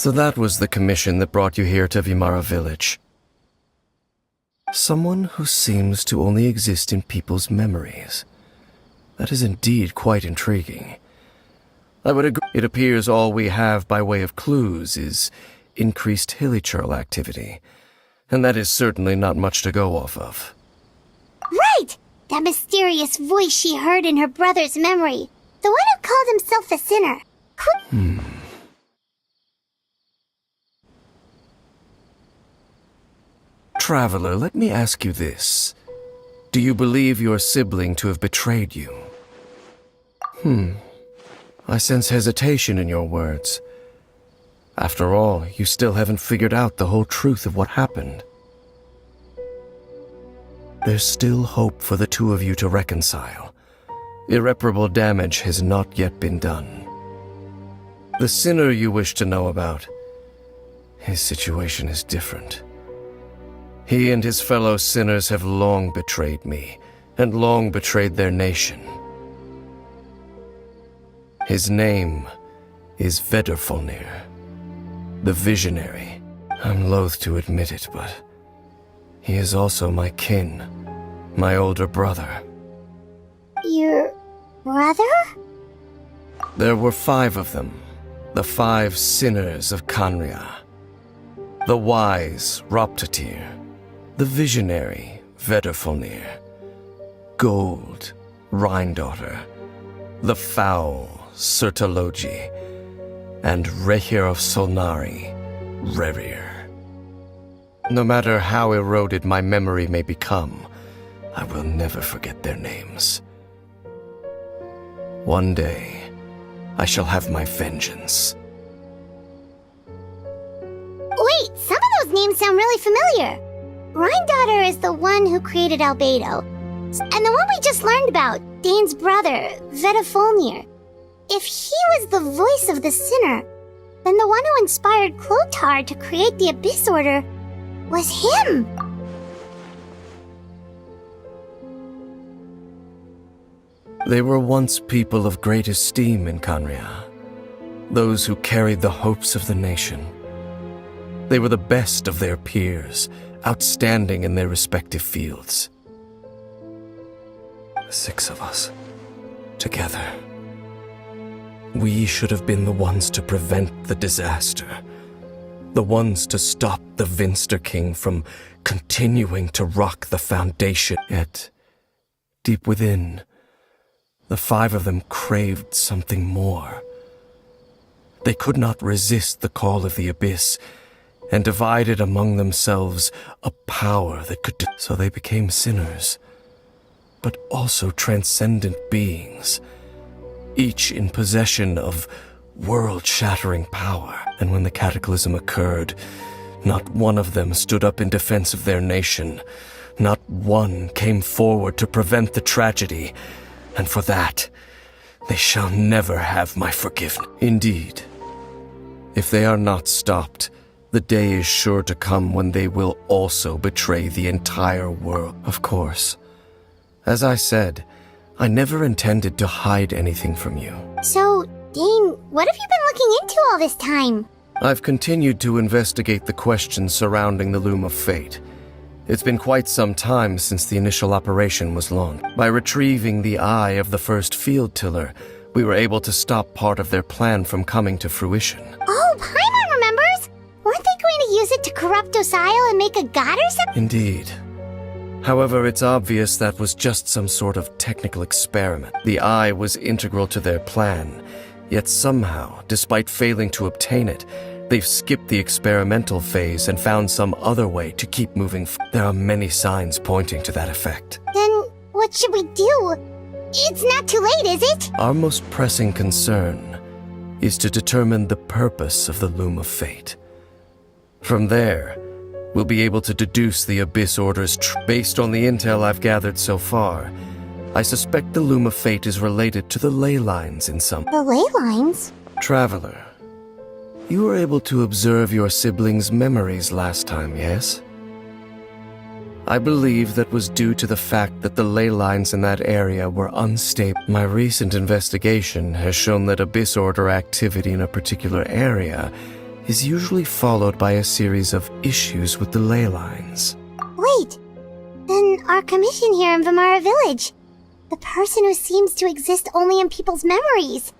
So that was the commission that brought you here to Vimara village. Someone who seems to only exist in people's memories. That is indeed quite intriguing. I would agree. It appears all we have by way of clues is increased hilichurl activity, and that is certainly not much to go off of. Right! That mysterious voice she heard in her brother's memory. The one who called himself a sinner. Traveler, let me ask you this. Do you believe your sibling to have betrayed you? I sense hesitation in your words. After all, you still haven't figured out the whole truth of what happened. There's still hope for the two of you to reconcile. Irreparable damage has not yet been done. The sinner you wish to know about, his situation is different. He and his fellow sinners have long betrayed me, and long betrayed their nation. His name is Vedrfolnir, the Visionary. I'm loath to admit it, but he is also my kin, my older brother. Your brother? There were 5 of them, the 5 sinners of Khaenri'ah. The wise Roptatyr, the visionary Vedrfolnir, Gold Rhine-daughter, the foul Sertologi, and Rehir of Solnari, Rerir. No matter how eroded my memory may become, I will never forget their names. One day, I shall have my vengeance. Wait, some of those names sound really familiar. Rhine-daughter is the one who created Albedo. And the one we just learned about, Dane's brother, Vedrfolnir. If he was the voice of the sinner, then the one who inspired Clothar to create the Abyss Order was him! They were once people of great esteem in Khaenri'ah, those who carried the hopes of the nation. They were the best of their peers, outstanding in their respective fields. The 6 of us, together. We should have been the ones to prevent the disaster. The ones to stop the Vinster King from continuing to rock the foundation. Yet, deep within, the 5 of them craved something more. They could not resist the call of the Abyss, and divided among themselves a power that could... So they became sinners, but also transcendent beings, each in possession of world-shattering power. And when the cataclysm occurred, not one of them stood up in defense of their nation. Not one came forward to prevent the tragedy, and for that, they shall never have my forgiveness. Indeed, if they are not stopped, the day is sure to come when they will also betray the entire world. Of course, as I said, I never intended to hide anything from you. So, Dane, what have you been looking into all this time? I've continued to investigate the questions surrounding the Loom of Fate. It's been quite some time since the initial operation was launched. By retrieving the eye of the first field tiller, we were able to stop part of their plan from coming to fruition. Oh, Paimon remembers! Weren't they going to use it to corrupt Docile and make a god or something? Indeed. However, it's obvious that was just some sort of technical experiment. The eye was integral to their plan, yet somehow, despite failing to obtain it, they've skipped the experimental phase and found some other way to keep moving. There are many signs pointing to that effect. Then, what should we do? It's not too late, is it? Our most pressing concern is to determine the purpose of the Loom of Fate. From there, we'll be able to deduce the Abyss Order's based on the intel I've gathered so far. I suspect the Loom of Fate is related to the ley lines in some... The ley lines? Traveler, you were able to observe your siblings' memories last time, yes? I believe that was due to the fact that the ley lines in that area were unstable. My recent investigation has shown that Abyss Order activity in a particular area is usually followed by a series of issues with the ley lines. Wait, then our commission here in Vimara Village. The person who seems to exist only in people's memories.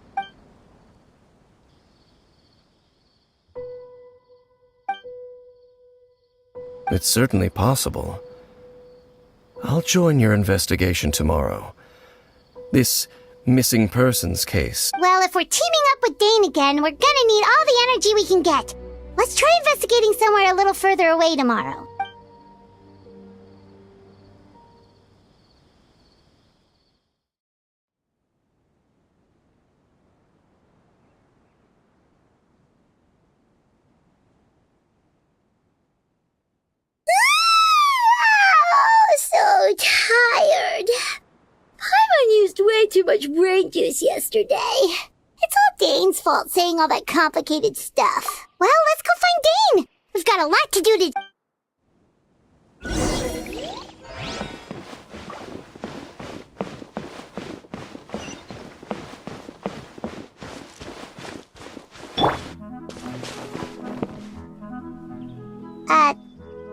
It's certainly possible. I'll join your investigation tomorrow. This missing persons case. Well, if we're teaming up with Dane again, we're gonna need all the energy we can get. Let's try investigating somewhere a little further away tomorrow. So tired. Paimon used way too much brain juice yesterday. It's all Dane's fault saying all that complicated stuff. Well, let's go find Dane. We've got a lot to do to...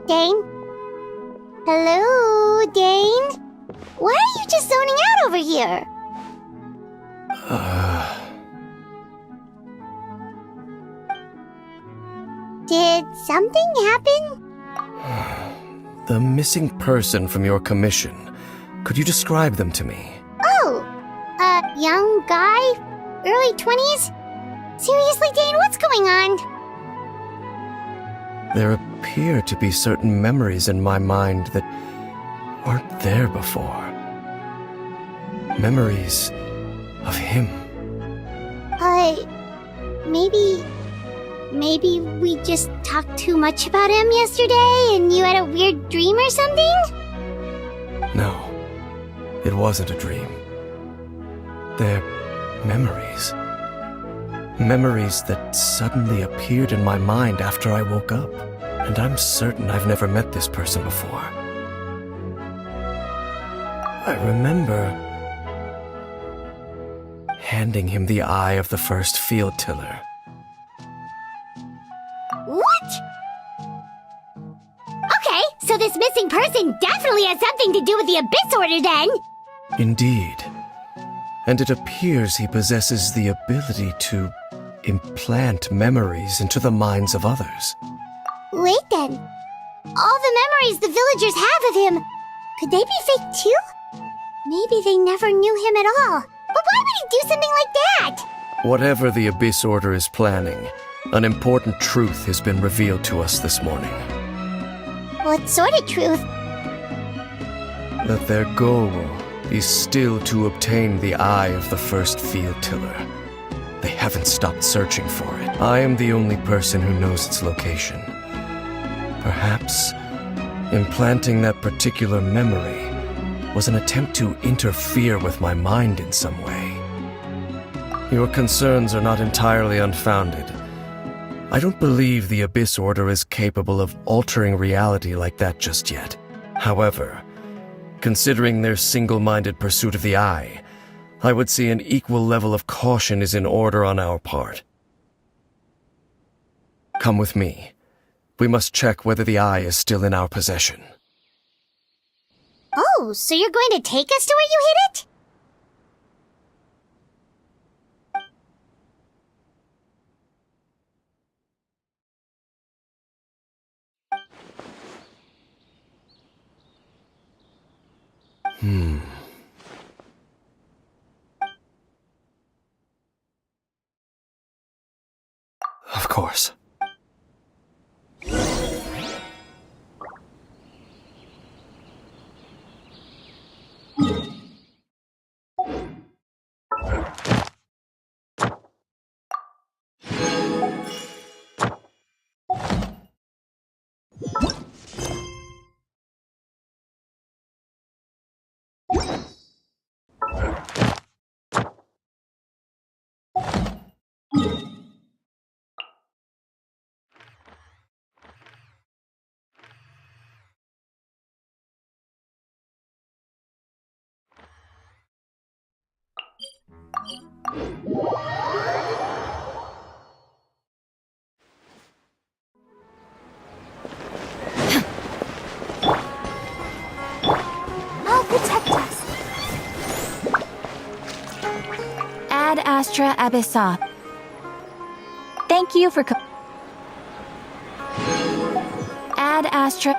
Dane? Hello, Dane? Why are you just zoning out over here? Did something happen? The missing person from your commission. Could you describe them to me? Oh, a young guy? Early 20s? Seriously, Dane, what's going on? There appear to be certain memories in my mind that weren't there before. Memories of him. Maybe we just talked too much about him yesterday and you had a weird dream or something? No, it wasn't a dream. They're memories. Memories that suddenly appeared in my mind after I woke up. And I'm certain I've never met this person before. I remember handing him the eye of the first field tiller. What? Okay, so this missing person definitely has something to do with the Abyss Order then! Indeed. And it appears he possesses the ability to implant memories into the minds of others. Wait then. All the memories the villagers have of him, could they be fake too? Maybe they never knew him at all. But why would he do something like that? Whatever the Abyss Order is planning, an important truth has been revealed to us this morning. What sort of truth? That their goal is still to obtain the eye of the first field tiller. They haven't stopped searching for it. I am the only person who knows its location. Perhaps implanting that particular memory was an attempt to interfere with my mind in some way. Your concerns are not entirely unfounded. I don't believe the Abyss Order is capable of altering reality like that just yet. However, considering their single-minded pursuit of the eye, I would say an equal level of caution is in order on our part. Come with me. We must check whether the eye is still in our possession. Oh, so you're going to take us to where you hid it? Of course. Astra Abyssa. Thank you for Ad Astra.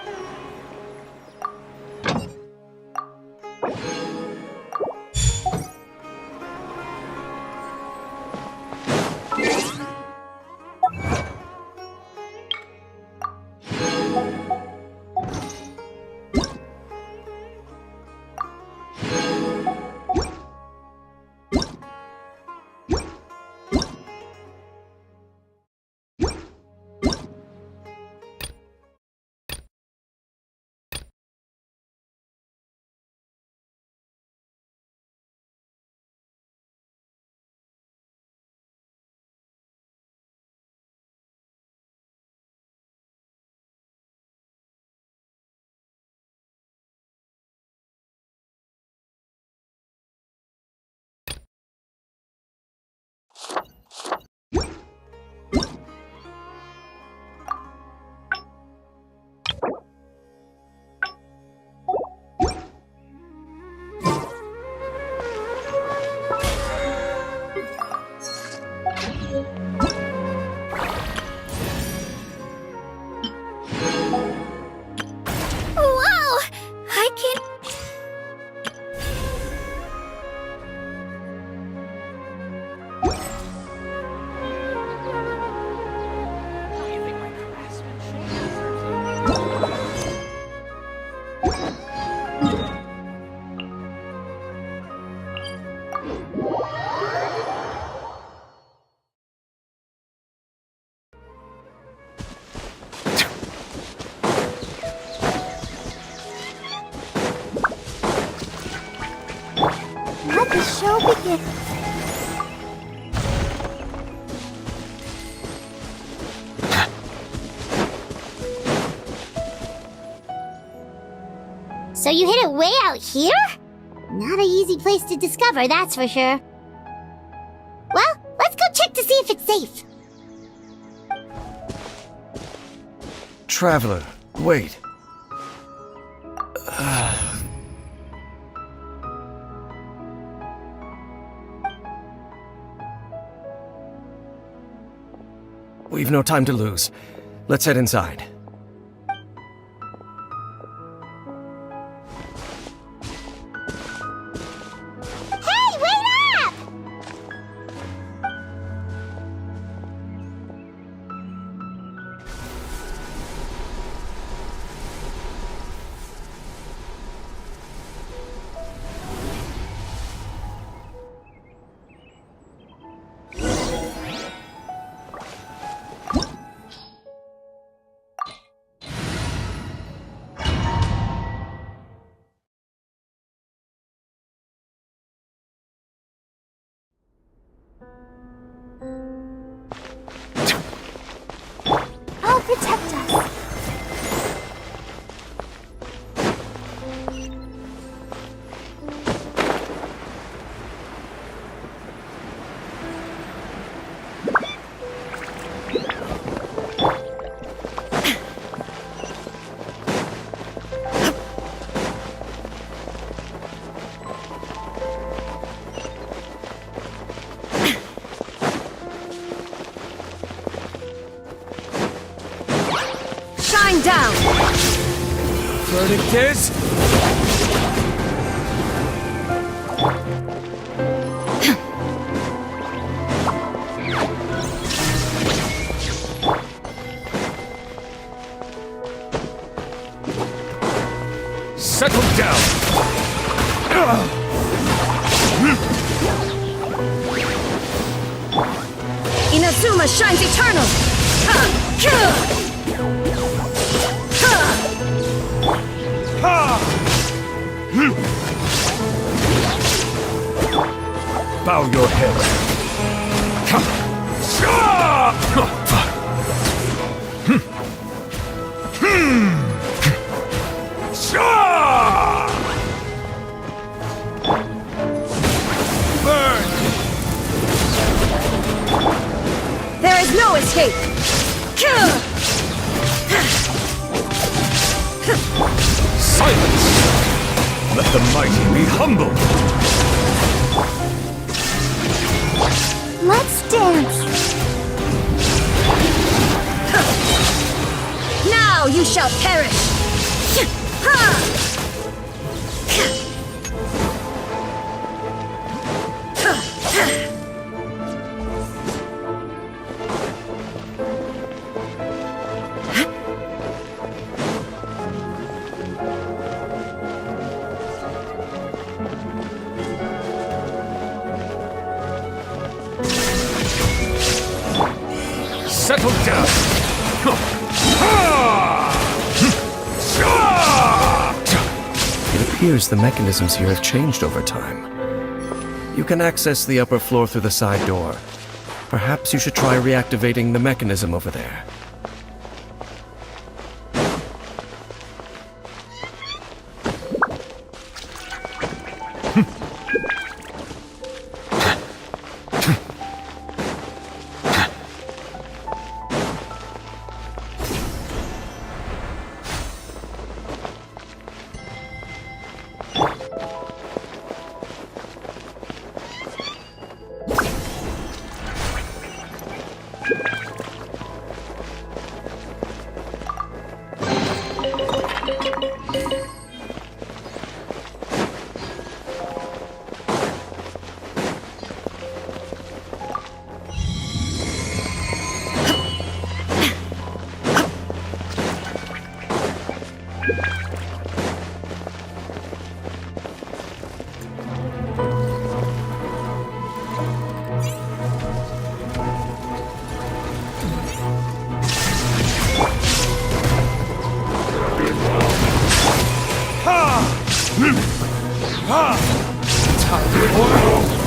Whoa! I can't... Let the show begin. So you hid it way out here? Not an easy place to discover, that's for sure. Well, let's go check to see if it's safe. Traveler, wait. We've no time to lose. Let's head inside. Hey, wait up! I'll protect us. Shine down! Verdict is... Settle down! Inazuma shines eternal! Bow your head. Burn! There is no escape! Silence! Let the mighty be humble! chance! Now you shall perish! Settle down! It appears the mechanisms here have changed over time. You can access the upper floor through the side door. Perhaps you should try reactivating the mechanism over there.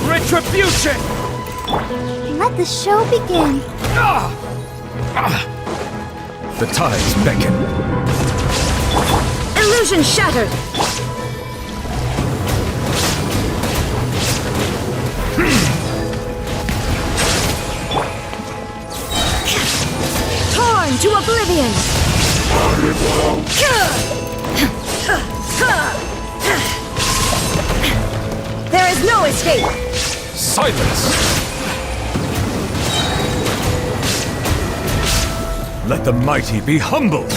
Retribution! Let the show begin. The tides beckon. Illusion shattered! Torn to oblivion! There is no escape! Silence! Let the mighty be humbled!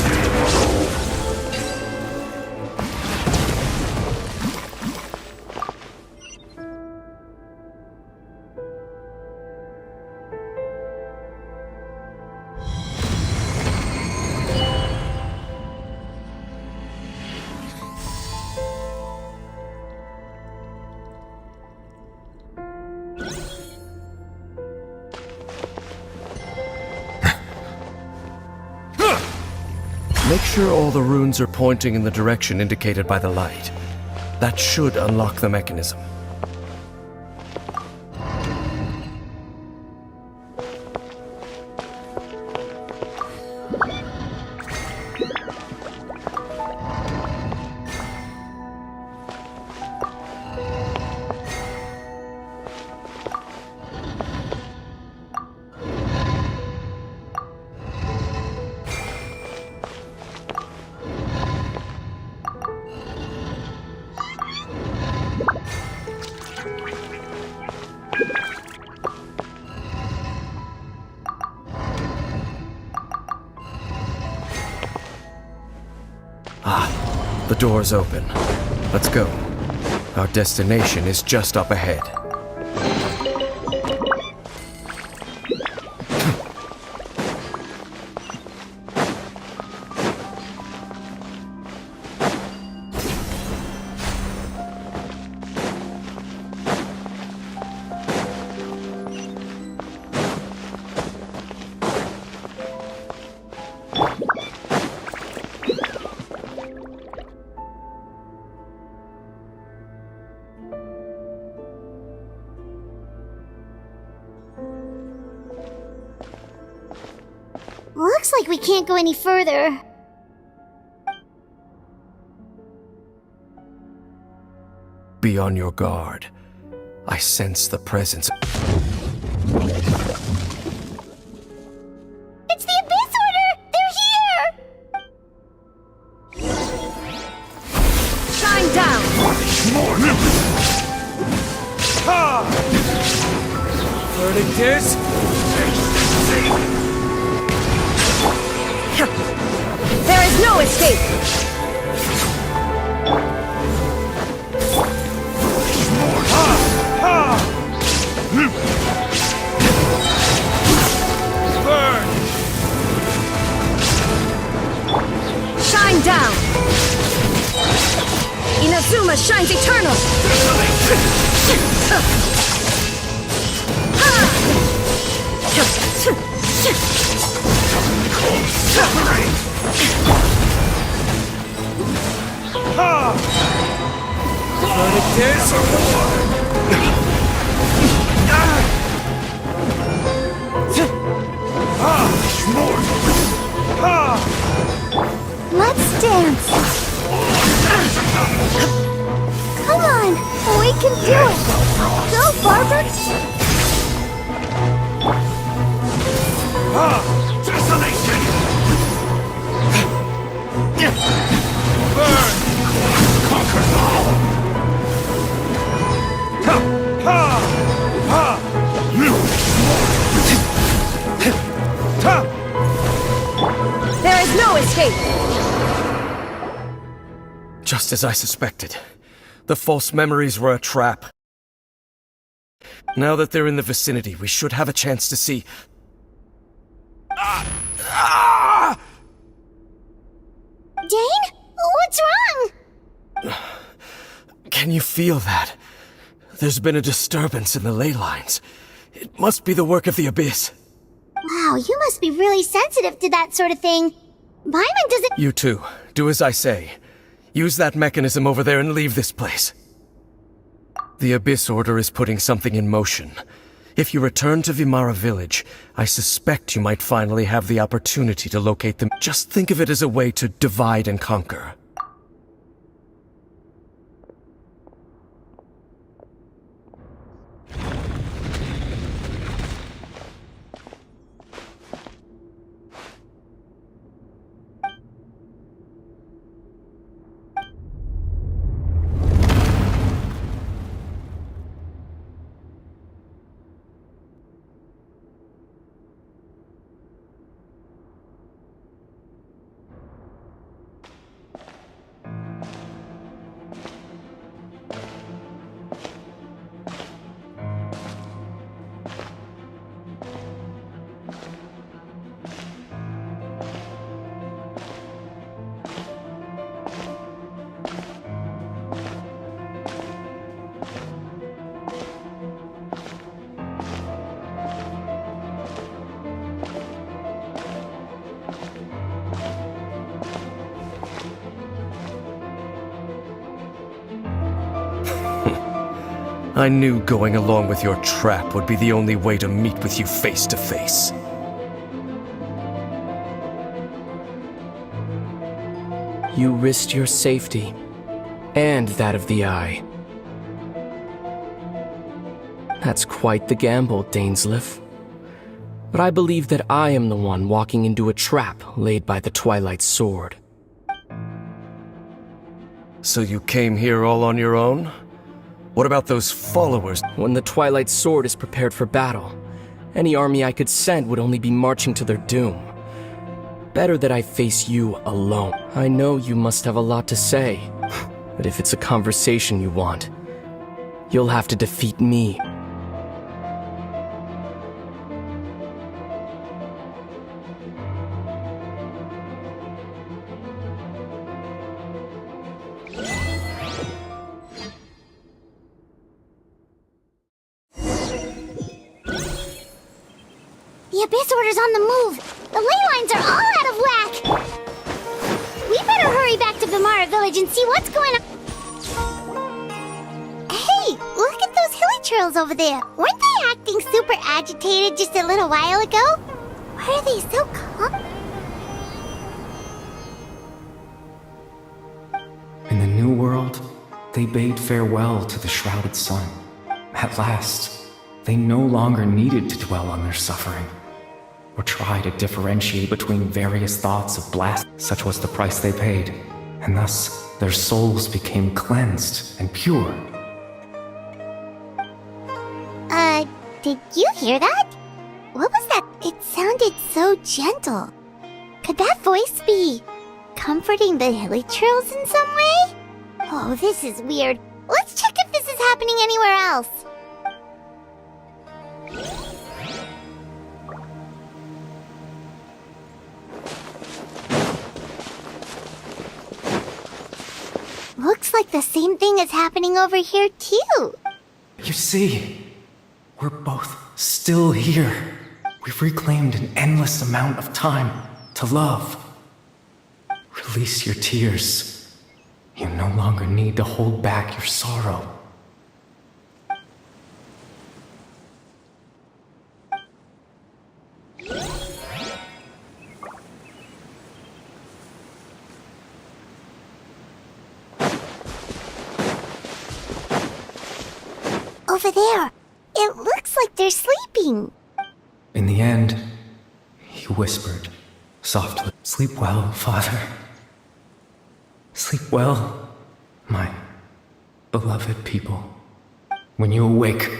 Make sure all the runes are pointing in the direction indicated by the light. That should unlock the mechanism. The door's open. Let's go. Our destination is just up ahead. Looks like we can't go any further. Be on your guard. I sense the presence. It's the Abyss Order! They're here! Shine down! Verdict is Dharma shines eternal! Let's dance! Come on! We can do it! Go, Barber! Desolation! Burn! Conquer all! Ha! Ha! Ha! Ha! There is no escape! Just as I suspected. The false memories were a trap. Now that they're in the vicinity, we should have a chance to see... Dane? What's wrong? Can you feel that? There's been a disturbance in the ley lines. It must be the work of the Abyss. Wow, you must be really sensitive to that sort of thing. Paimon doesn't— You too. Do as I say. Use that mechanism over there and leave this place. The Abyss Order is putting something in motion. If you return to Vimara Village, I suspect you might finally have the opportunity to locate them. Just think of it as a way to divide and conquer. I knew going along with your trap would be the only way to meet with you face to face. You risked your safety, and that of the Eye. That's quite the gamble, Dainsleif. But I believe that I am the one walking into a trap laid by the Twilight Sword. So you came here all on your own? What about those followers? When the Twilight Sword is prepared for battle, any army I could send would only be marching to their doom. Better that I face you alone. I know you must have a lot to say, but if it's a conversation you want, you'll have to defeat me. The Abyss Order's on the move! The ley lines are all out of whack! We better hurry back to Vimara Village and see what's going on. Hey, look at those hilly trails over there. Weren't they acting super agitated just a little while ago? Why are they so calm? In the New World, they bade farewell to the shrouded sun. At last, they no longer needed to dwell on their suffering, or try to differentiate between various thoughts of blast. Such was the price they paid, and thus their souls became cleansed and pure. Did you hear that? What was that? It sounded so gentle. Could that voice be comforting the hilly trails in some way? Oh, this is weird. Let's check if this is happening anywhere else. Looks like the same thing is happening over here, too. You see, we're both still here. We've reclaimed an endless amount of time to love. Release your tears. You no longer need to hold back your sorrow. Over there. It looks like they're sleeping. In the end, he whispered softly, "Sleep well, Father. Sleep well, my beloved people. When you awake,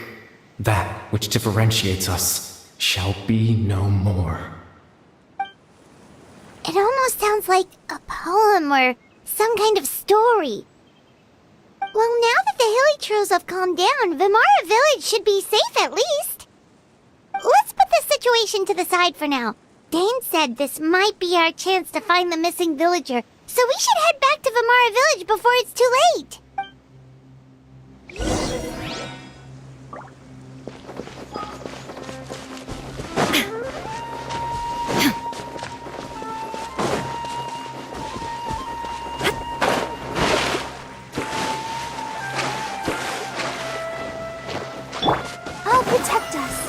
that which differentiates us shall be no more." It almost sounds like a poem or some kind of story. Well, now that the Hilly have calmed down, Vimara Village should be safe at least. Let's put this situation to the side for now. Dane said this might be our chance to find the missing villager, so we should head back to Vimara Village before it's too late. I'll protect us.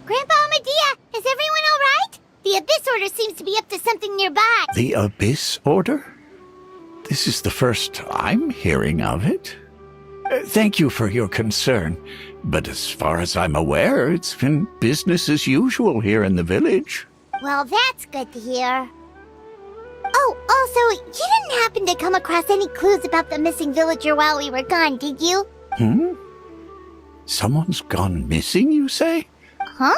Grandpa Amadea, is everyone all right? The Abyss Order seems to be up to something nearby. The Abyss Order? This is the first I'm hearing of it. Thank you for your concern, but as far as I'm aware, it's been business as usual here in the village. Well, that's good to hear. Oh, also, you didn't happen to come across any clues about the missing villager while we were gone, did you? Someone's gone missing, you say? Huh?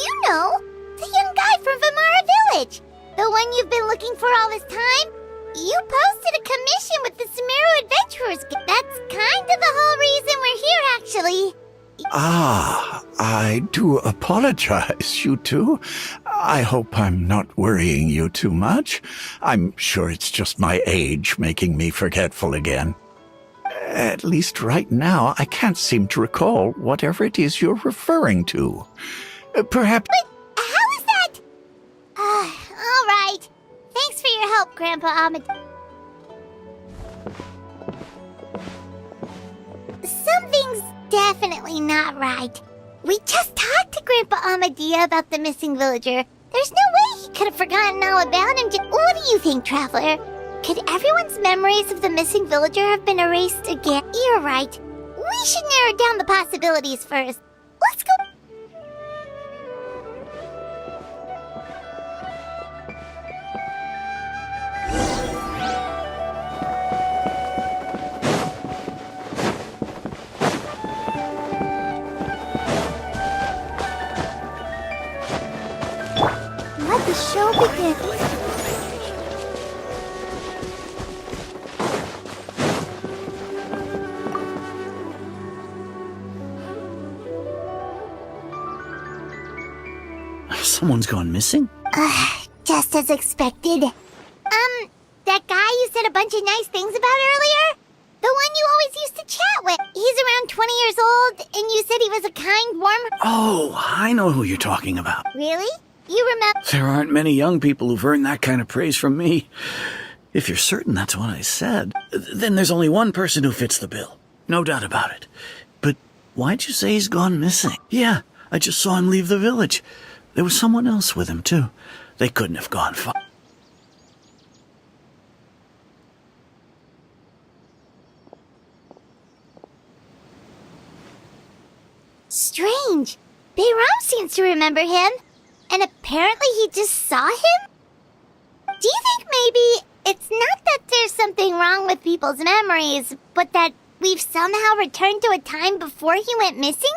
You know, the young guy from Vimara Village. The one you've been looking for all this time. You posted a commission with the Sumeru Adventurers. That's kind of the whole reason we're here, actually. Ah, I do apologize, you two. I hope I'm not worrying you too much. I'm sure it's just my age making me forgetful again. At least right now, I can't seem to recall whatever it is you're referring to. Perhaps... But how is that? All right. Thanks for your help, Grandpa Ahmed. Something's definitely not right. We just talked to Grandpa Amadea about the missing villager. There's no way he could have forgotten all about him. What do you think, Traveler? Could everyone's memories of the missing villager have been erased again? You're right. We should narrow down the possibilities first. Let's go. Let the show begin. Someone's gone missing? Just as expected. That guy you said a bunch of nice things about earlier? The one you always used to chat with. He's around 20 years old, and you said he was a kind, warm... Oh, I know who you're talking about. Really? You remember... There aren't many young people who've earned that kind of praise from me. If you're certain that's what I said, then there's only one person who fits the bill. No doubt about it. But why'd you say he's gone missing? Yeah, I just saw him leave the village. There was someone else with him, too. They couldn't have gone far. Strange. Bayram seems to remember him. And apparently he just saw him? Do you think maybe it's not that there's something wrong with people's memories, but that we've somehow returned to a time before he went missing?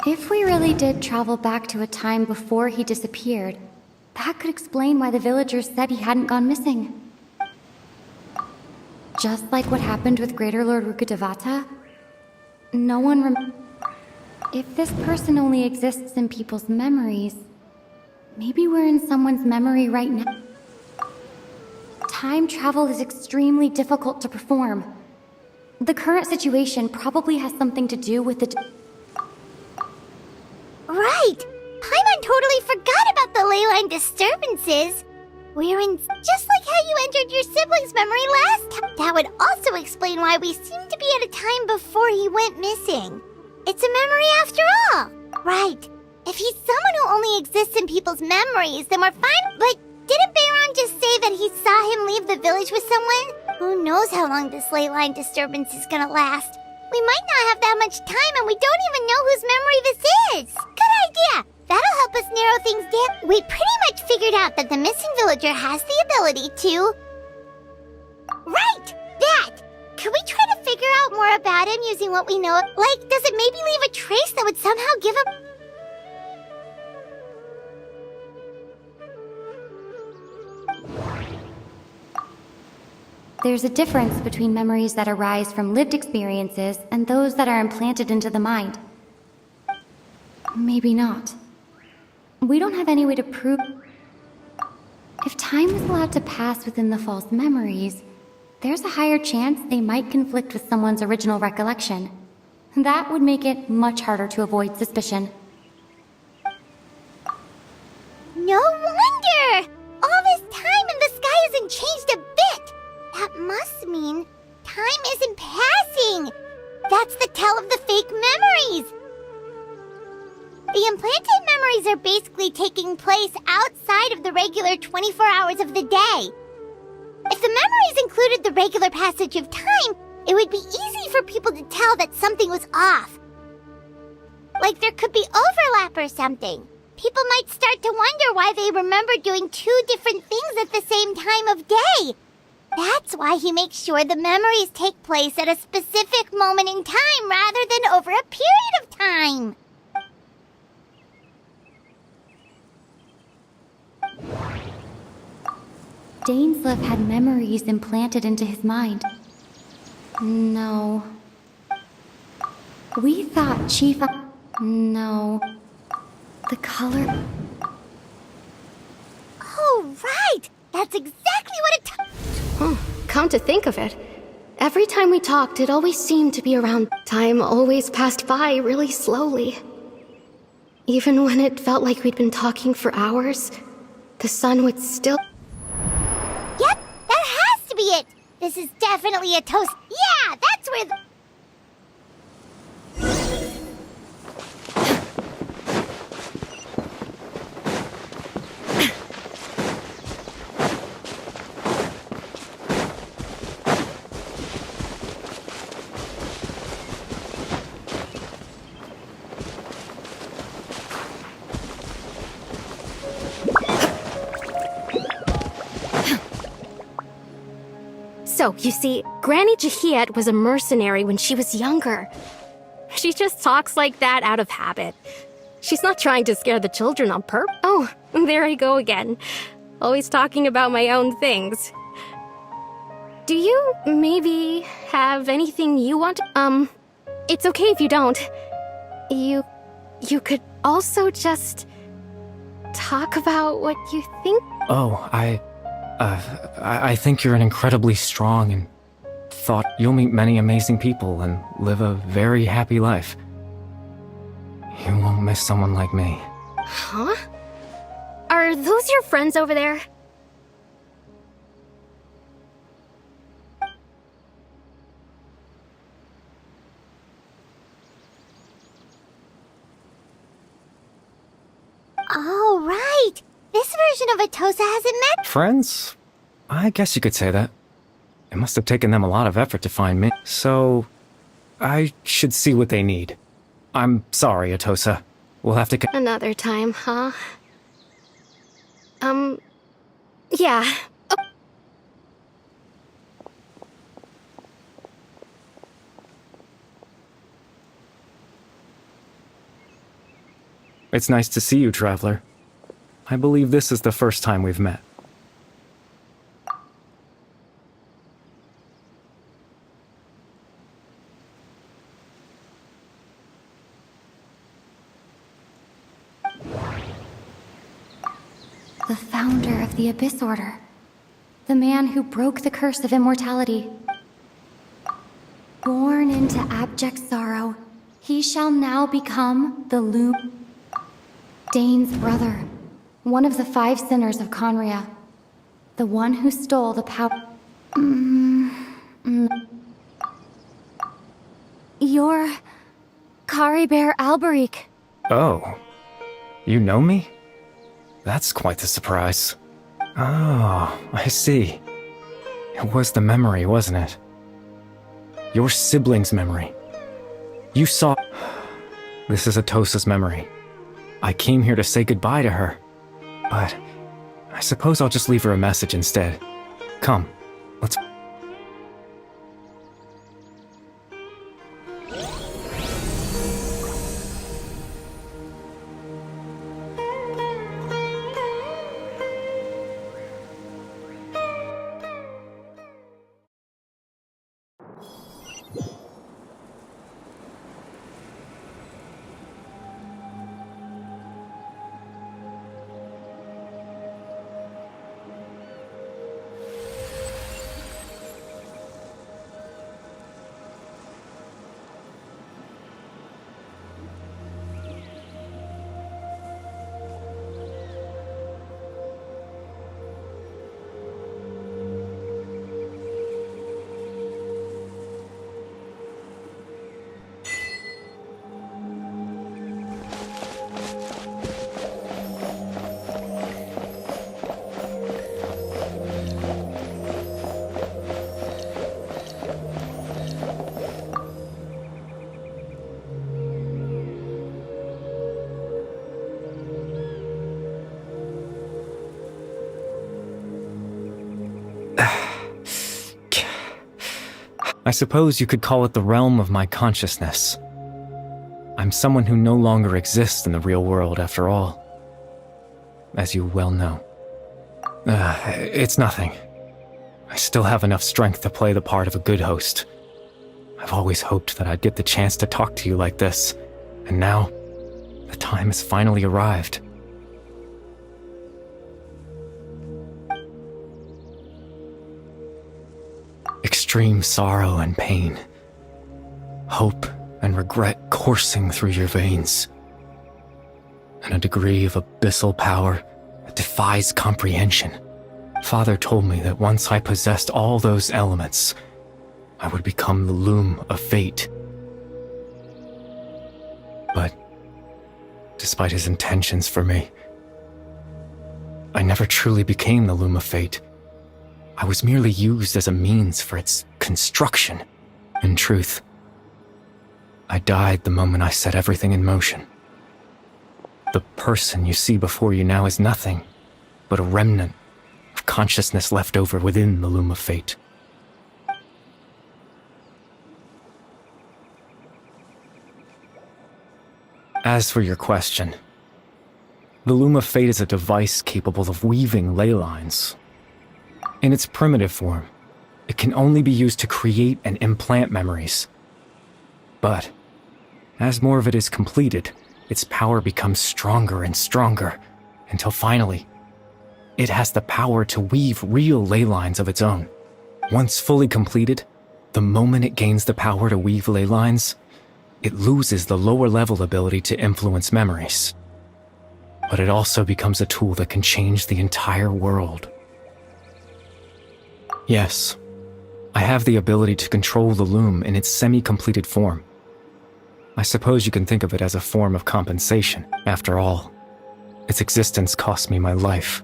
If we really did travel back to a time before he disappeared, that could explain why the villagers said he hadn't gone missing. Just like what happened with Greater Lord Rukkhadevata, no one If this person only exists in people's memories, maybe we're in someone's memory right now. Time travel is extremely difficult to perform. The current situation probably has something to do with the... Right! Paimon totally forgot about the ley line disturbances. We're in just like how you entered your sibling's memory last time. That would also explain why we seem to be at a time before he went missing. It's a memory after all. Right. If he's someone who only exists in people's memories, then we're fine. But didn't Bayron just say that he saw him leave the village with someone? Who knows how long this ley line disturbance is gonna last? We might not have that much time, and we don't even know whose memory this is. Good idea. That'll help us narrow things down. We pretty much figured out that the missing villager has the ability to... Right! That! Could we try to figure out more about him using what we know? Like, does it maybe leave a trace that would somehow give him... There's a difference between memories that arise from lived experiences and those that are implanted into the mind. Maybe not. We don't have any way to prove... If time is allowed to pass within the false memories, there's a higher chance they might conflict with someone's original recollection. That would make it much harder to avoid suspicion. No wonder! All this time and the sky hasn't changed a bit! That must mean time isn't passing! That's the tell of the fake memories! The implanted memories are basically taking place outside of the regular 24 hours of the day. If the memories included the regular passage of time, it would be easy for people to tell that something was off. Like there could be overlap or something. People might start to wonder why they remember doing two different things at the same time of day. That's why he makes sure the memories take place at a specific moment in time rather than over a period of time. Dainsleif had memories implanted into his mind. No. We thought Chief... No. The color... Oh, right! That's exactly what it... Come to think of it, every time we talked, it always seemed to be around. Time always passed by really slowly. Even when it felt like we'd been talking for hours, the sun would still... Yep, that has to be it! This is definitely a toast... Yeah, that's where the... So, you see, Granny Jahiet was a mercenary when she was younger. She just talks like that out of habit. She's not trying to scare the children on purpose. Oh, there I go again. Always talking about my own things. Do you maybe have anything you want to... It's okay if you don't. You could also just talk about what you think. Oh, I think you're an incredibly strong and thought you'll meet many amazing people and live a very happy life. You won't miss someone like me. Huh? Are those your friends over there? Oh, right! This version of Atosa hasn't met... Friends? I guess you could say that. It must have taken them a lot of effort to find me. So, I should see what they need. I'm sorry, Atosa. We'll have to... Another time, huh? Yeah. Oh. It's nice to see you, Traveler. I believe this is the first time we've met. The founder of the Abyss Order. The man who broke the curse of immortality. Born into abject sorrow, he shall now become the Loom. Dane's brother. One of the 5 sinners of Conria. The one who stole the power. You're Caribert Alberic. Oh. You know me? That's quite the surprise. Oh, I see. It was the memory, wasn't it? Your sibling's memory. You saw... This is Atosa's memory. I came here to say goodbye to her. But I suppose I'll just leave her a message instead. Come, let's... I suppose you could call it the realm of my consciousness. I'm someone who no longer exists in the real world, after all. As you well know. It's nothing. I still have enough strength to play the part of a good host. I've always hoped that I'd get the chance to talk to you like this, and now, the time has finally arrived. Extreme sorrow and pain. Hope and regret coursing through your veins. And a degree of abyssal power that defies comprehension. Father told me that once I possessed all those elements, I would become the Loom of Fate. But, despite his intentions for me, I never truly became the Loom of Fate. I was merely used as a means for its construction. In truth, I died the moment I set everything in motion. The person you see before you now is nothing but a remnant of consciousness left over within the Loom of Fate. As for your question, the Loom of Fate is a device capable of weaving ley lines. In its primitive form, it can only be used to create and implant memories. But, as more of it is completed, its power becomes stronger and stronger, until finally, it has the power to weave real ley lines of its own. Once fully completed, the moment it gains the power to weave ley lines, it loses the lower-level ability to influence memories. But it also becomes a tool that can change the entire world. Yes, I have the ability to control the Loom in its semi-completed form. I suppose you can think of it as a form of compensation. After all, its existence cost me my life.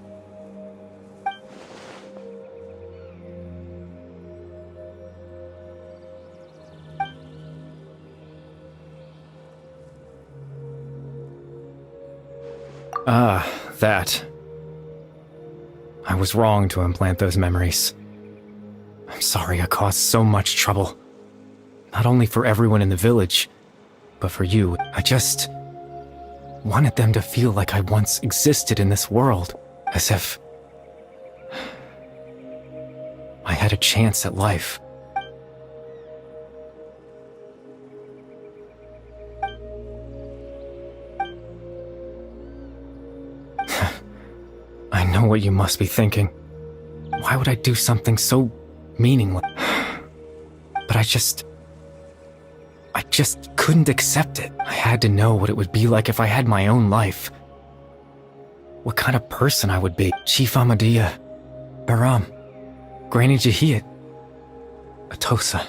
Ah, that. I was wrong to implant those memories. I'm sorry I caused so much trouble. Not only for everyone in the village, but for you. wanted them to feel like I once existed in this world, as if I had a chance at life. I know what you must be thinking. Why would I do something so meaningless? But I just couldn't accept it. I had to know what it would be like if I had my own life. What kind of person I would be. Chief Ahmadiyya, Baram, Granny Jahiyat, Atosa.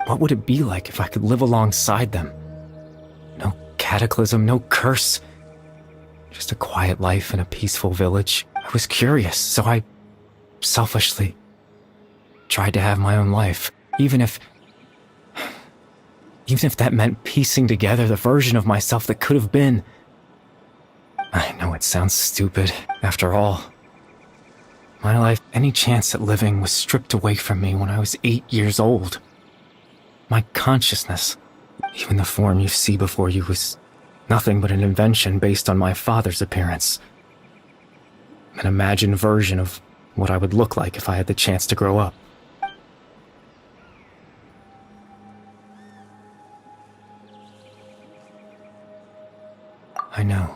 What would it be like if I could live alongside them? No cataclysm, no curse. Just a quiet life in a peaceful village. I was curious, so I selfishly tried to have my own life. Even if that meant piecing together the version of myself that could have been. I know it sounds stupid. After all, my life, any chance at living, was stripped away from me when I was 8 years old. My consciousness, even the form you see before you, was nothing but an invention based on my father's appearance. An imagined version of what I would look like if I had the chance to grow up. I know.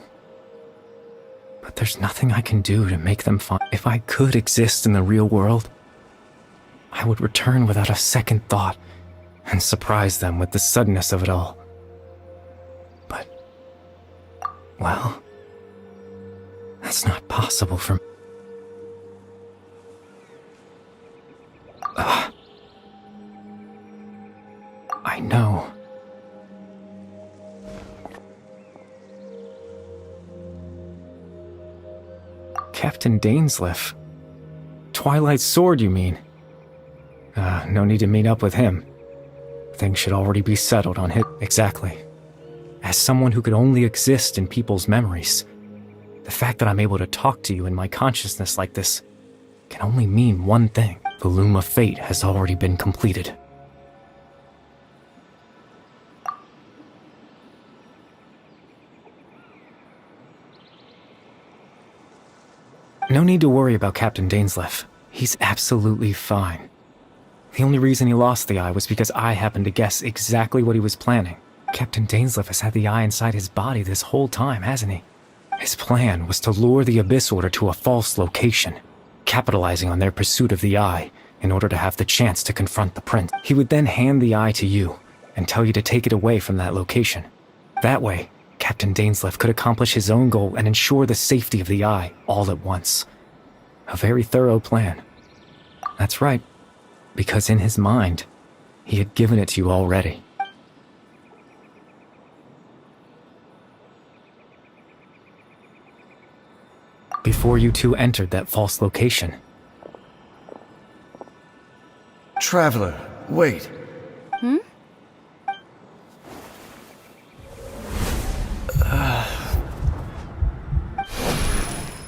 But there's nothing I can do to make them fine. If I could exist in the real world, I would return without a second thought and surprise them with the suddenness of it all. But, well, that's not possible for me. I know. Captain Dainsleif. Twilight's sword, you mean? No need to meet up with him. Things should already be settled on his... Exactly. As someone who could only exist in people's memories, the fact that I'm able to talk to you in my consciousness like this can only mean one thing. The loom of fate has already been completed. No need to worry about Captain Dainsleif. He's absolutely fine. The only reason he lost the eye was because I happened to guess exactly what he was planning. Captain Dainsleif has had the eye inside his body this whole time, hasn't he? His plan was to lure the Abyss Order to a false location, capitalizing on their pursuit of the eye in order to have the chance to confront the Prince. He would then hand the eye to you and tell you to take it away from that location. That way, Captain Dainsleif could accomplish his own goal and ensure the safety of the eye all at once. A very thorough plan. That's right, because in his mind, he had given it to you already. Before you two entered that false location. Traveler, wait.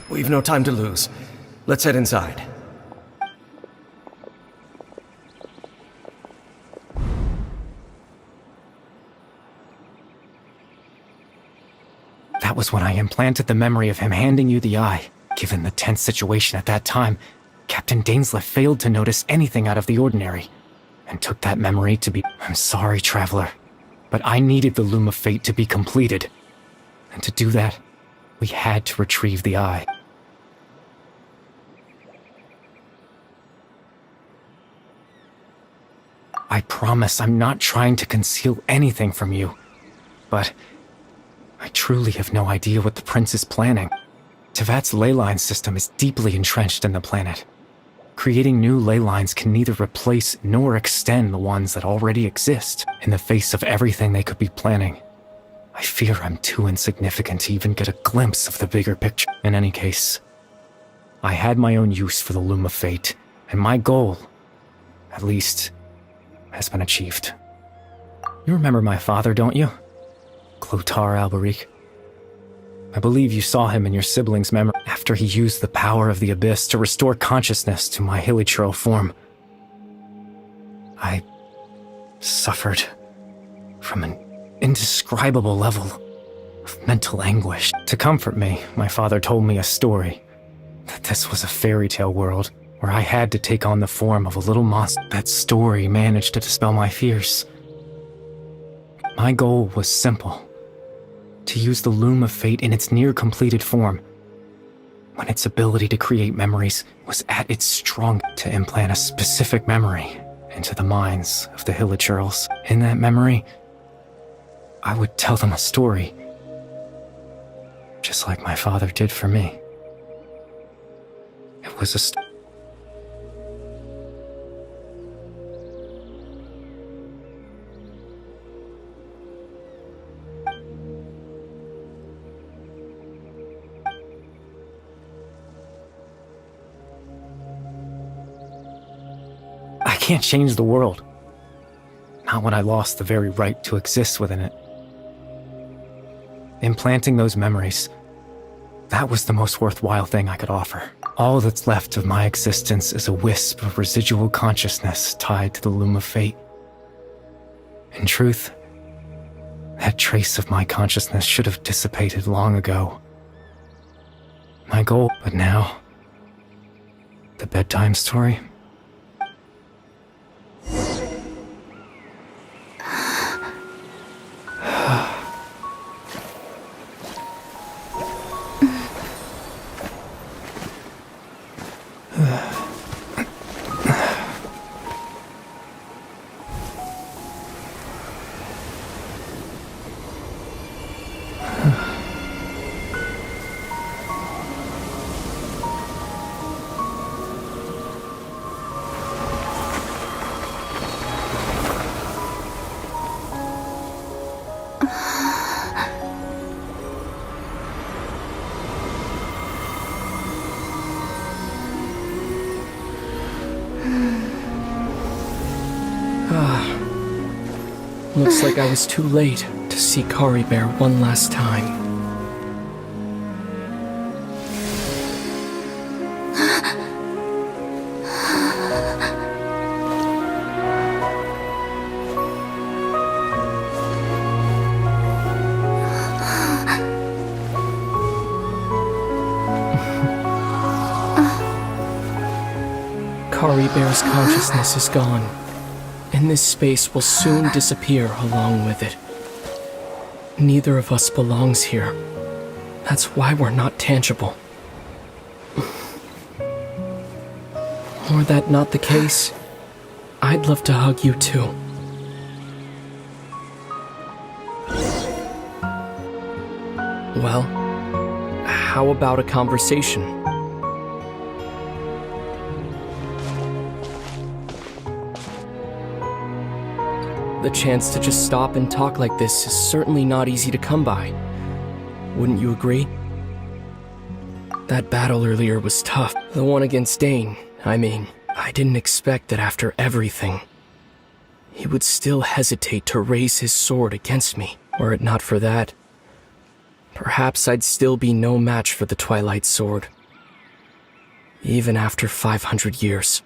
We've no time to lose. Let's head inside. That was when I implanted the memory of him handing you the eye. Given the tense situation at that time, Captain Dainsleif failed to notice anything out of the ordinary, and took that memory to be... I'm sorry, Traveler, but I needed the Loom of Fate to be completed. And to do that, we had to retrieve the eye. I promise I'm not trying to conceal anything from you, but I truly have no idea what the Prince is planning. Tevat's ley line system is deeply entrenched in the planet. Creating new ley lines can neither replace nor extend the ones that already exist. In the face of everything they could be planning, I fear I'm too insignificant to even get a glimpse of the bigger picture. In any case, I had my own use for the Loom of Fate, and my goal, at least, has been achieved. You remember my father, don't you? Clotar Alberic. I believe you saw him in your sibling's memory after he used the power of the Abyss to restore consciousness to my Hilichurl form. I suffered from an indescribable level of mental anguish. To comfort me, my father told me a story, that this was a fairy tale world where I had to take on the form of a little monster. That story managed to dispel my fears. My goal was simple: to use the Loom of Fate in its near-completed form, when its ability to create memories was at its strongest, to implant a specific memory into the minds of the Hilichurls. In that memory, I would tell them a story, just like my father did for me. It was a I can't change the world. Not when I lost the very right to exist within it. Implanting those memories, that was the most worthwhile thing I could offer. All that's left of my existence is a wisp of residual consciousness tied to the Loom of Fate. In truth, that trace of my consciousness should have dissipated long ago. My goal, but now, the bedtime story? Looks like I was too late to see Kari Bear one last time. Kari Bear's consciousness is gone, and this space will soon disappear along with it. Neither of us belongs here. That's why we're not tangible. Were that not the case, I'd love to hug you too. Well, how about a conversation? The chance to just stop and talk like this is certainly not easy to come by. Wouldn't you agree? That battle earlier was tough. The one against Dane, I mean. I didn't expect that after everything, he would still hesitate to raise his sword against me. Were it not for that, perhaps I'd still be no match for the Twilight Sword. Even after 500 years.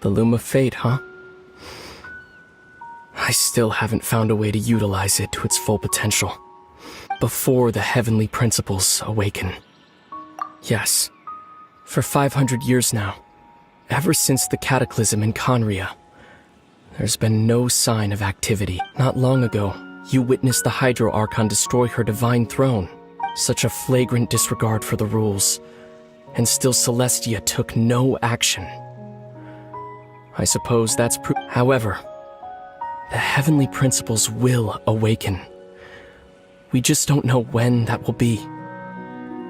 The Loom of Fate, huh? I still haven't found a way to utilize it to its full potential, before the heavenly principles awaken. Yes, for 500 years now, ever since the cataclysm in Conria, there's been no sign of activity. Not long ago, you witnessed the Hydro Archon destroy her divine throne. Such a flagrant disregard for the rules, and still Celestia took no action. I suppose that's proof. However, the heavenly principles will awaken. We just don't know when that will be,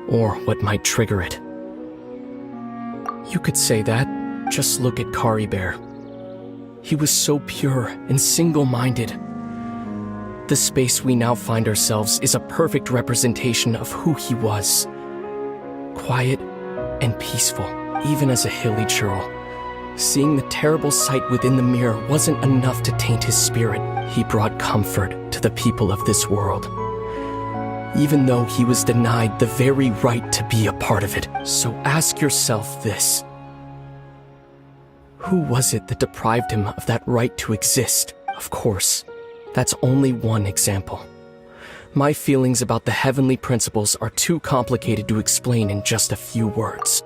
or what might trigger it. You could say that. Just look at Kari Bear. He was so pure and single-minded. The space we now find ourselves is a perfect representation of who he was. Quiet and peaceful, even as a Hilichurl. Seeing the terrible sight within the mirror wasn't enough to taint his spirit. He brought comfort to the people of this world, even though he was denied the very right to be a part of it. So ask yourself this. Who was it that deprived him of that right to exist? Of course, that's only one example. My feelings about the heavenly principles are too complicated to explain in just a few words.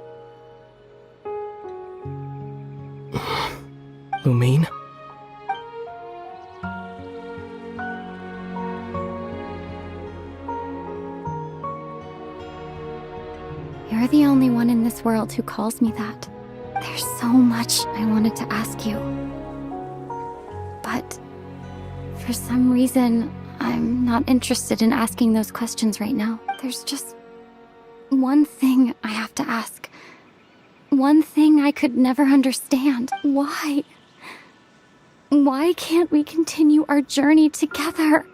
Lumine? You're the only one in this world who calls me that. There's so much I wanted to ask you. But for some reason, I'm not interested in asking those questions right now. There's just one thing I have to ask. One thing I could never understand. Why? Why can't we continue our journey together?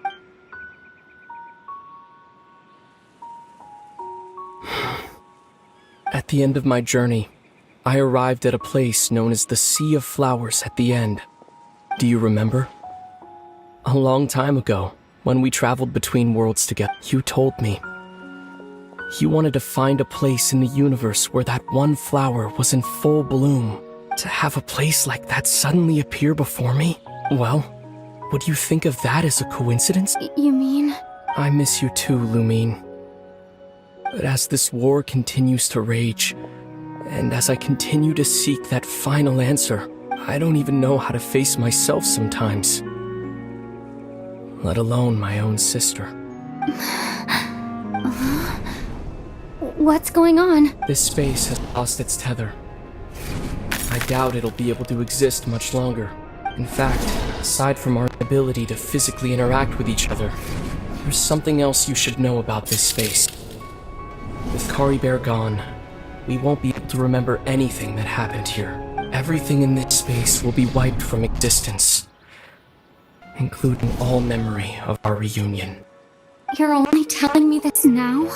At the end of my journey, I arrived at a place known as the Sea of Flowers at the end. Do you remember? A long time ago, when we traveled between worlds together, you told me. You wanted to find a place in the universe where that one flower was in full bloom. To have a place like that suddenly appear before me? Well, would you think of that as a coincidence? You mean? I miss you too, Lumine. But as this war continues to rage, and as I continue to seek that final answer, I don't even know how to face myself sometimes. Let alone my own sister. What's going on? This space has lost its tether. I doubt it'll be able to exist much longer. In fact, aside from our ability to physically interact with each other, there's something else you should know about this space. With Caribert gone, we won't be able to remember anything that happened here. Everything in this space will be wiped from existence, including all memory of our reunion. You're only telling me this now?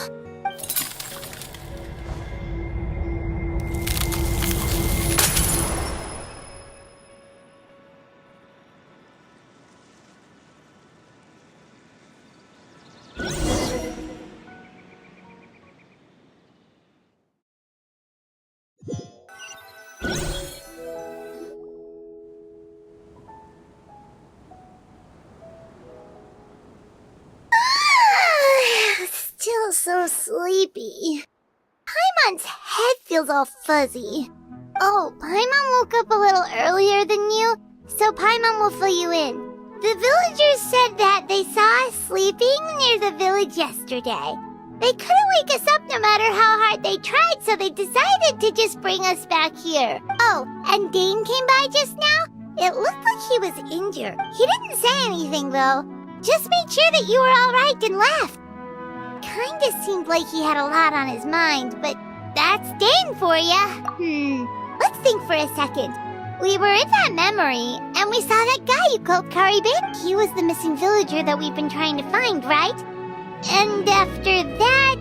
Still so sleepy. Paimon's head feels all fuzzy. Oh, Paimon woke up a little earlier than you, so Paimon will fill you in. The villagers said that they saw us sleeping near the village yesterday. They couldn't wake us up no matter how hard they tried, so they decided to just bring us back here. Oh, and Dane came by just now. It looked like he was injured. He didn't say anything, though. Just made sure that you were all right and left. Kinda seemed like he had a lot on his mind, but that's Dane for ya. Let's think for a second. We were in that memory, and we saw that guy you called Caribert. He was the missing villager that we've been trying to find, right? And after that,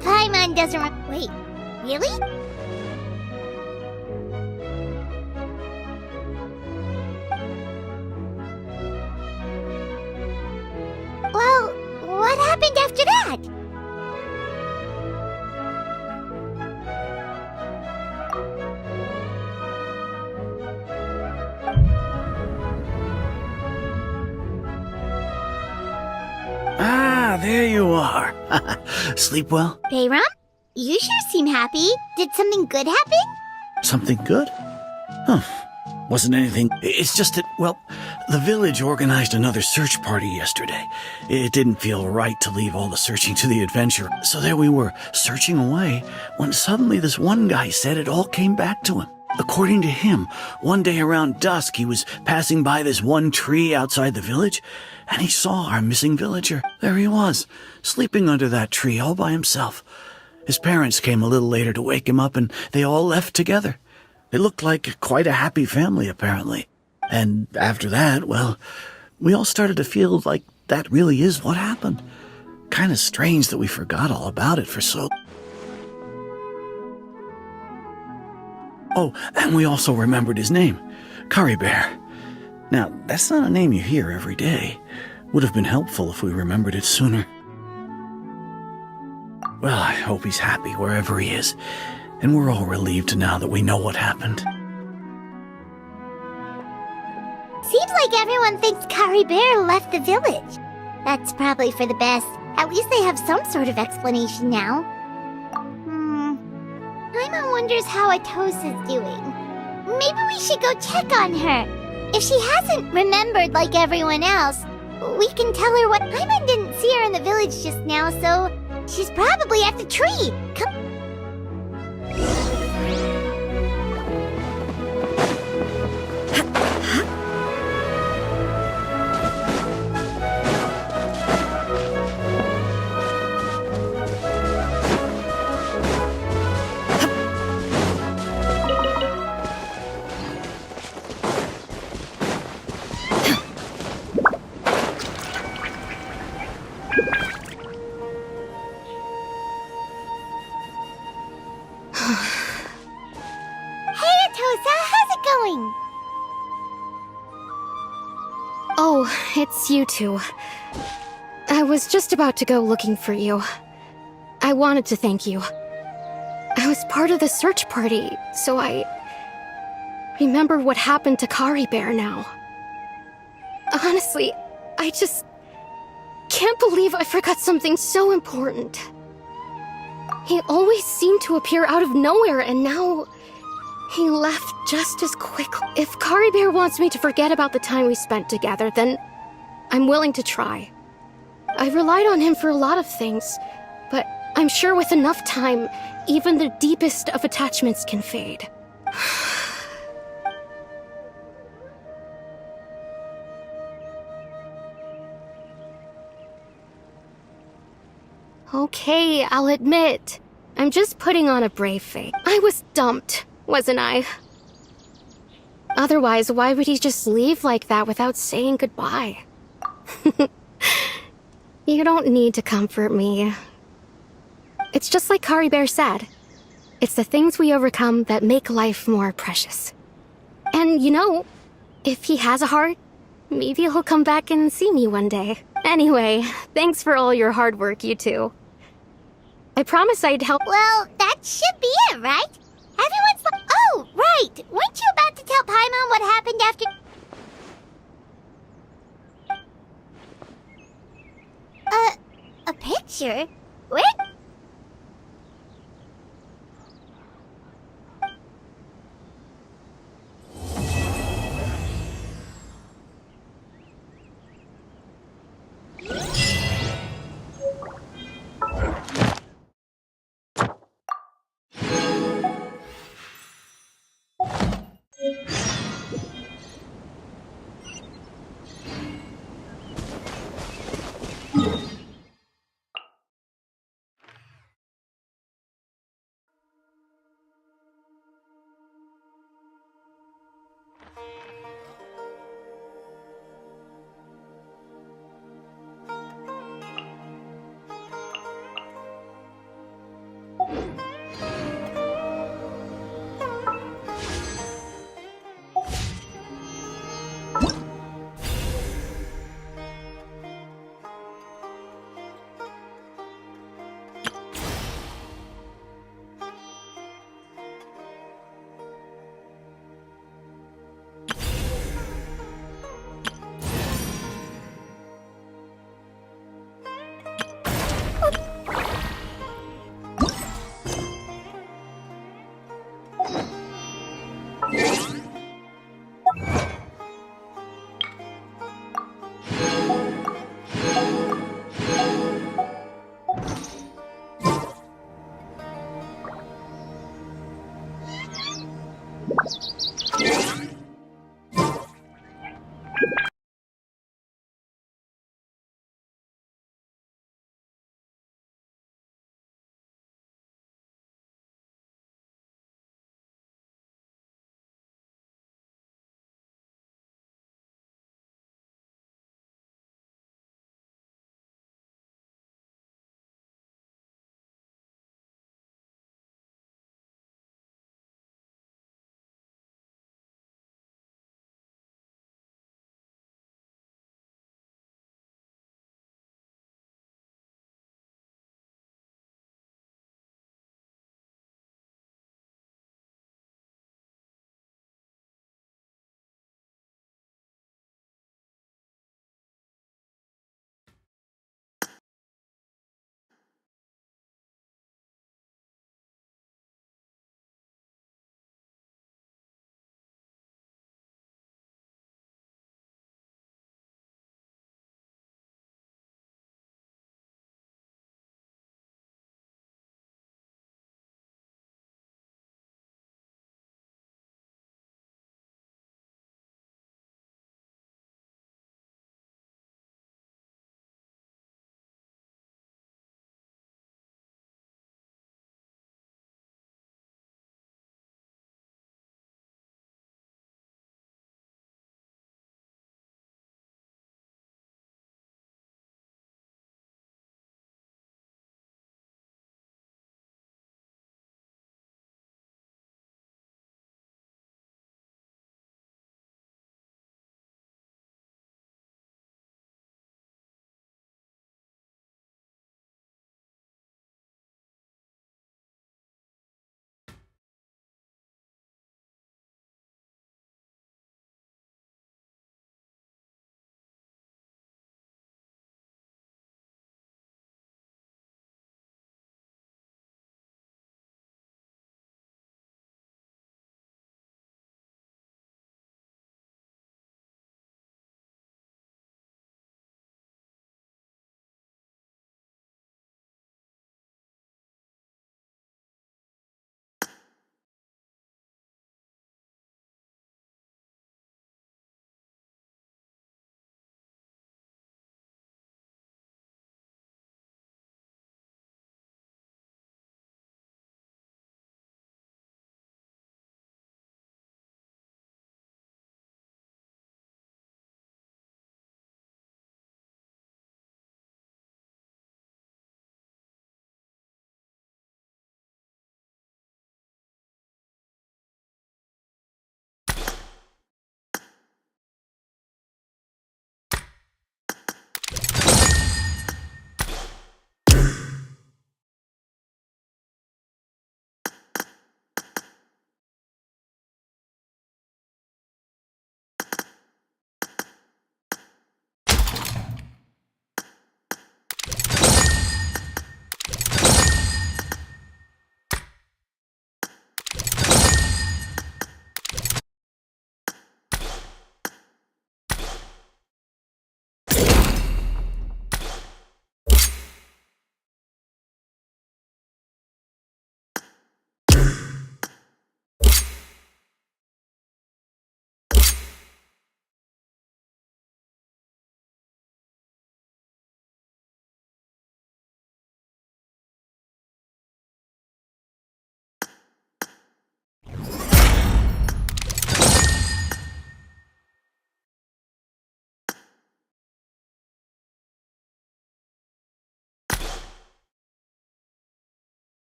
Paimon doesn't wait, really? Well, what happened after that? Ah, there you are. Sleep well? Bayram, you sure seem happy. Did something good happen? Something good? Huh. Wasn't anything. It's just that, well, the village organized another search party yesterday. It didn't feel right to leave all the searching to the adventurer. So there we were, searching away, when suddenly this one guy said it all came back to him. According to him, one day around dusk, he was passing by this one tree outside the village, and he saw our missing villager. There he was, sleeping under that tree all by himself. His parents came a little later to wake him up, and they all left together. They looked like quite a happy family, apparently. And after that, well, we all started to feel like that really is what happened. Kind of strange that we forgot all about it for so... Oh, and we also remembered his name, Caribert. Now, that's not a name you hear every day. Would have been helpful if we remembered it sooner. Well, I hope he's happy wherever he is, and we're all relieved now that we know what happened. like everyone thinks Kari Bear left the village. That's probably for the best. At least they have some sort of explanation now. Paimon wonders how Atosa's doing. Maybe we should go check on her. If she hasn't remembered like everyone else, we can tell her what. Paimon didn't see her in the village just now, so she's probably at the tree. Come. Oh, it's you two. I was just about to go looking for you. I wanted to thank you. I was part of the search party, so I remember what happened to Kari Bear now. Honestly, I just can't believe I forgot something so important. He always seemed to appear out of nowhere, and now he left just as quickly. If Kari Bear wants me to forget about the time we spent together, then I'm willing to try. I've relied on him for a lot of things, but I'm sure with enough time, even the deepest of attachments can fade. Okay, I'll admit. I'm just putting on a brave face. I was dumped, wasn't I? Otherwise, why would he just leave like that without saying goodbye? You don't need to comfort me. It's just like Kari Bear said. It's the things we overcome that make life more precious. And you know, if he has a heart, maybe he'll come back and see me one day. Anyway, thanks for all your hard work, you two. I promise I'd help. Well, that should be it, right? Everyone's like, oh, right! Weren't you about to tell Paimon what happened after... A picture? Where?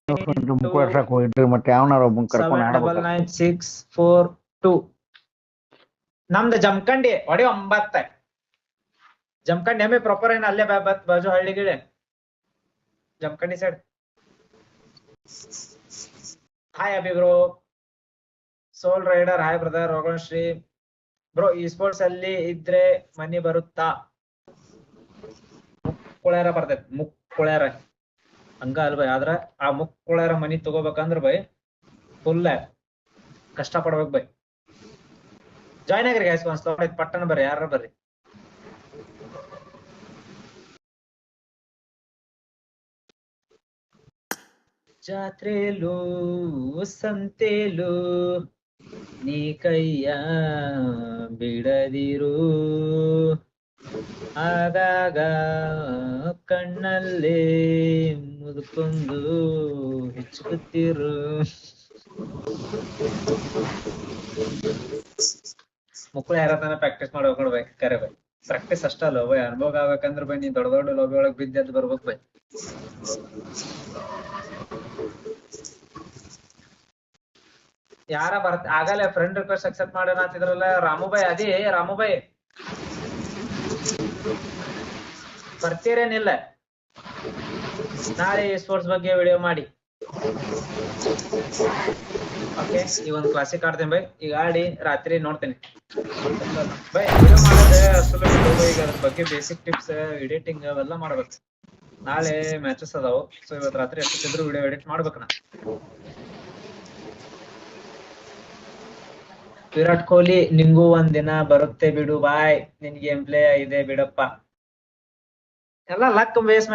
ಮುಖ ಹೋಗಿದ್ರಿ ಮತ್ತೆ ಯಾವನಾರ ಒಬ್ಬನ್ ಕರ್ಕೊಂಡು ಆಡ್ಬೇಕು 799642 ನಮ್ದು ಜಮಖಂಡಿ ಹೊಡಿ 9 ಜಮಖಂಡಿ ಎಮ್ಮೆ proper ಏನ ಅಲ್ಲೇ ಬಾಜು ಹಳ್ಳಿ ಗಿಡೆ Jamkhandi side hi Abhi bro soul rider hi brother ರೋಗನ್ ಶ್ರೀ ಬ್ರೋ ಈ ಸ್ಪೋರ್ಟ್ಸ್ ಅಲ್ಲಿ ಇದ್ರೆ ಮನಿ ಬರುತ್ತಾ ಮುಕ್ಕುಳ್ಯಾರ ಬರ್ತೈತಿ ಮುಕ್ಕುಳ್ಯಾರ ಹಂಗ ಅಲ್ ಬೈ ಆದ್ರ ಆ ಮುಕ್ಕುಳ್ಯಾರ ಮನಿ ತಗೋಬೇಕಂದ್ರ ಬೈ ಫುಲ್ ಕಷ್ಟ ಪಡ್ಬೇಕು ಬೈ ಜಾಯ್ನ್ ಆಗ್ರಿ ಗೈಸ್ ಒಂದ್ ಸ್ಲೋ ಪಟ್ಟಣ ಬರ್ರಿ ಯಾರ ಬರ್ರಿ ಜಾತ್ರೆಲು ಸಂತೆಲು ನೀ ಕೈಯ ಬಿಡದಿರು ಆಗಾಗ ಕಣ್ಣಲ್ಲೇ ಮುದುಕೊಂಡು ಹೆಚ್ಚುತ್ತಿರು ಮಕ್ಕಳು ಯಾರತನ ಪ್ರಾಕ್ಟೀಸ್ ಮಾಡ್ಬೇಕು ನೋಡ್ಬೈ ಕರೆ ಬೈ ಪ್ರಾಕ್ಟೀಸ್ ಅಷ್ಟ ಅಲ್ಲ ಬೈ ಅನುಭವ ಆಗ್ಬೇಕಂದ್ರ ಬೈ ನೀ ದೊಡ್ಡ ದೊಡ್ಡ ಲೋಬಿ ಒಳಗ್ ಬಿದ್ದೆದ್ದು ಬರ್ಬೇಕು ಬೈ ಯಾರ ಆಗಲೇ ಫ್ರೆಂಡ್ ರಿಕ್ವೆಸ್ಟ್ ಅಕ್ಸೆಪ್ಟ್ ಮಾಡೋಣ ಅಂತಿದ್ರಲ್ಲ ರಾಮುಬಾಯಿ ಅದೇ ರಾಮುಬಾಯಿ ಬರ್ತೀರೇನಿಲ್ಲ ನಾಳೆ ಸ್ಪೋರ್ಟ್ಸ್ ಬಗ್ಗೆ ವಿಡಿಯೋ ಮಾಡಿ ಓಕೆ ಈಗ ಒಂದು ಕ್ಲಾಸಿಕ್ ಆಡ್ತೇನೆ ಬೈ ಈಗ ಆಡಿ ರಾತ್ರಿ ನೋಡ್ತೇನೆ ಬೈ ವಿಡಿಯೋ ಮಾಡೋದೇ ಅಷ್ಟು ಈಗ ಅದ್ರ ಬಗ್ಗೆ ಬೇಸಿಕ್ ಟಿಪ್ಸ್ ಎಡಿಟಿಂಗ್ ಅವೆಲ್ಲ ಮಾಡ್ಬೇಕು ನಾಳೆ ಮ್ಯಾಚಸ್ ಅದಾವು ಸೊ ಇವತ್ತು ರಾತ್ರಿ ಎಷ್ಟಿದ್ರು ವಿಡಿಯೋ ಎಡಿಟ್ ಮಾಡ್ಬೇಕು ನಾ ವಿರಾಟ್ ಕೊಹ್ಲಿ ನಿಂಗೂ ಒಂದ್ ದಿನ ಬರುತ್ತೆ ಬಿಡು ಬಾಯ್ ನಿನ್ ಗೇಮ್ ಪ್ಲೇ ಇದೆ ಬಿಡಪ್ಪ ಎಲ್ಲ ಲಕ್ ಬೇಸ್